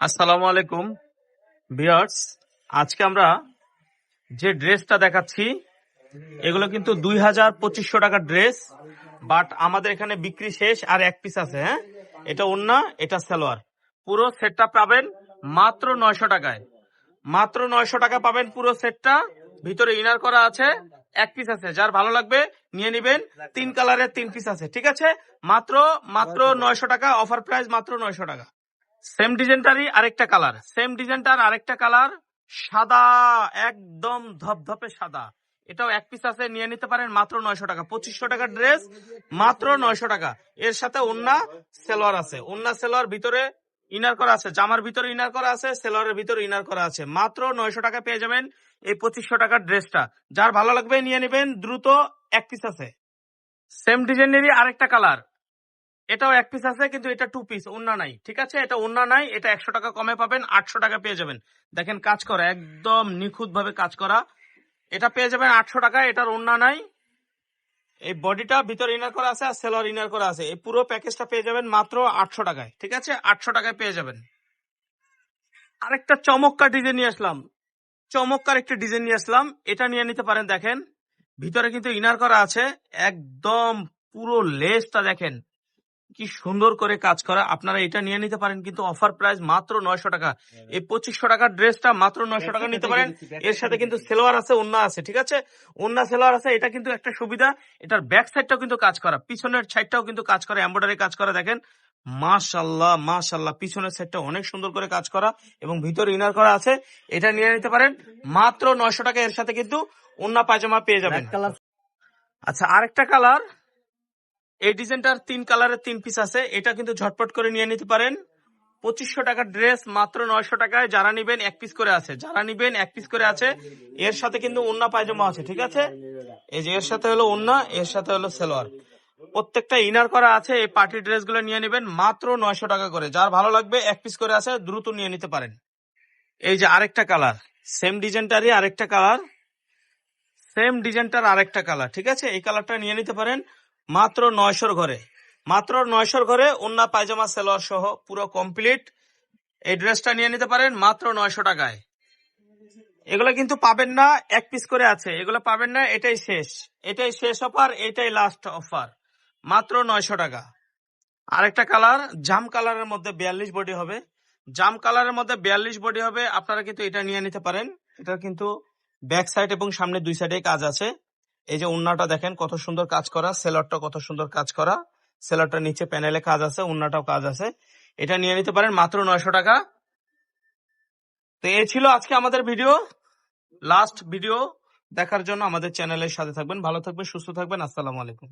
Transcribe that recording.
আসসালামু আলাইকুম ভিউয়ার্স। আজকে আমরা যে ড্রেসটা দেখাচ্ছি এগুলো কিন্তু 2000-2500 টাকার ড্রেস, বাট আমাদের এখানে বিক্রি শেষ, আর এক পিস আছে। হ্যাঁ, এটা ওন্না, এটা সালোয়ার, পুরো সেটটা পাবেন মাত্র 900 টাকায়। মাত্র 900 টাকা পাবেন পুরো সেটটা। ভিতরে ইনার করা আছে, এক পিস আছে, যার ভালো লাগবে নিয়ে নিবেন। 3 কালারের 3 পিস আছে, ঠিক আছে। মাত্র মাত্র 900 টাকা, অফার প্রাইস মাত্র 900 টাকা। সেম ডিজাইনটারই আরেকটা কালার, সেম ডিজাইনটার আরেকটা কালার, সাদা, একদম ধপধপে সাদা। এটাও এক পিস আছে, নিয়ে নিতে পারেন মাত্র 900 টাকা। 2500 টাকার ড্রেস মাত্র 900 টাকা। এর সাথে ওন্না সেলোয়ার আছে, ওন্না সেলোয়ার ভিতরে ইনার করা আছে, জামার ভিতরে ইনার করা আছে, সেলোয়ারের ভিতরে ইনার করা আছে। মাত্র 900 টাকা পেয়ে যাবেন এই 2500 টাকার ড্রেসটা। যার ভালো লাগবে নিয়ে নেবেন দ্রুত, এক পিস আছে। সেম ডিজাইনেরই আরেকটা কালার, এটাও এক পিস আছে, কিন্তু এটা 2 পিস, ওন্না নাই, ঠিক আছে। এটা ওন্না নাই, এটা 100 টাকা কমে পাবেন, 800 টাকা পেয়ে যাবেন। দেখেন কাজ করা, একদম নিখুঁত ভাবে কাজ করা। এটা পেয়ে যাবেন 800 টাকা, এটার ওন্না নাই। এই বডিটা ভিতরে ইনার করা আছে আর সেলোয়ার ইনার করা আছে। এই পুরো প্যাকেজটা পেয়ে যাবেন মাত্র 800 টাকায়, ঠিক আছে। 800 টাকায় পেয়ে যাবেন। আরেকটা চমৎকার ডিজাইন নিয়ে আসলাম, চমৎকার একটা ডিজাইন নিয়ে আসলাম, এটা নিয়ে নিতে পারেন। দেখেন ভিতরে কিন্তু ইনার করা আছে, একদম পুরো লেসটা দেখেন কি সুন্দর করে কাজ করা। আপনারা এটা নিয়ে নিতে পারেন, কিন্তু অফার প্রাইস মাত্র 900 টাকা। এই 2500 টাকার ড্রেসটা মাত্র 900 টাকা নিতে পারেন। এর সাথে কিন্তু সেলোয়ার আছে, ওন্না আছে, ঠিক আছে। ওন্না সেলোয়ার আছে, এটা কিন্তু একটা সুবিধা, এটার ব্যাক সাইডটাও কিন্তু কাজ করা, পিছনের সাইডটাও কিন্তু কাজ করা, এমব্রয়ডারি কাজ করা। দেখেন মাশাআল্লাহ মাশাআল্লাহ, পিছনের সাইডটা অনেক সুন্দর করে কাজ করা এবং ভিতরে ইনার করা আছে। এটা নিয়ে নিতে পারেন মাত্র 900 টাকা। এর সাথে কিন্তু ওন্না পায়জামা পেয়ে যাবেন। আচ্ছা, আরেকটা কালার, এই ডিজাইনটার 3 কালারের 3 পিস আছে, এটা কিন্তু ঝটপট করে নিয়ে নিতে পারেন। 2500 টাকার ড্রেস মাত্র 900 টাকায়। যারা নিবেন এক পিস করে আছে, যারা নিবেন এক পিস করে আছে। এর সাথে কিন্তু ওন্না পায়জামা আছে, ঠিক আছে। এই যে এর সাথে হলো ওন্না, এর সাথে হলো সালোয়ার, প্রত্যেকটা ইনার করা আছে। এই পার্টি ড্রেস গুলো নিয়ে নেবেন মাত্র 900 টাকা করে। যার ভালো লাগবে এক পিস করে আছে, দ্রুত নিয়ে নিতে পারেন। এই যে আরেকটা কালার, সেম ডিজাইনটারই আরেকটা কালার, সেম ডিজাইনটার আরেকটা কালার, ঠিক আছে। এই কালারটা নিয়ে নিতে পারেন মাত্র 900 ঘরে। মাত্র 900 ঘরে ওন্না পায়জামা সেলোয়ার সহ পুরো কমপ্লিট এই ড্রেসটা নিয়ে নিতে পারেন মাত্র 900 টাকায়। এগুলো কিন্তু পাবেন না, এক পিস করে আছে, এগুলো পাবেন না। এটাই শেষ, এটাই শেষ অফার, এটাই লাস্ট অফার, মাত্র 900 টাকা। আরেকটা কালার, জাম কালারের মধ্যে 42 বডি হবে, জাম কালারের মধ্যে 42 বডি হবে। আপনারা কিন্তু এটা নিয়ে নিতে পারেন। এটা কিন্তু ব্যাক সাইড এবং সামনে দুই সাইডে কাজ আছে। এই যে ওন্নাটা দেখেন কত সুন্দর কাজ করা, সেলরটা কত সুন্দর কাজ করা, সেলরটা নিচে প্যানেলে কাজ আছে, ওন্নাটাও কাজ আছে। এটা নিয়ে নিতে পারেন মাত্র 900 টাকা। তো এই ছিল আজকে আমাদের ভিডিও। লাস্ট ভিডিও দেখার জন্য আমাদের চ্যানেলের সাথে থাকবেন। ভালো থাকবেন, সুস্থ থাকবেন। আসসালামু আলাইকুম।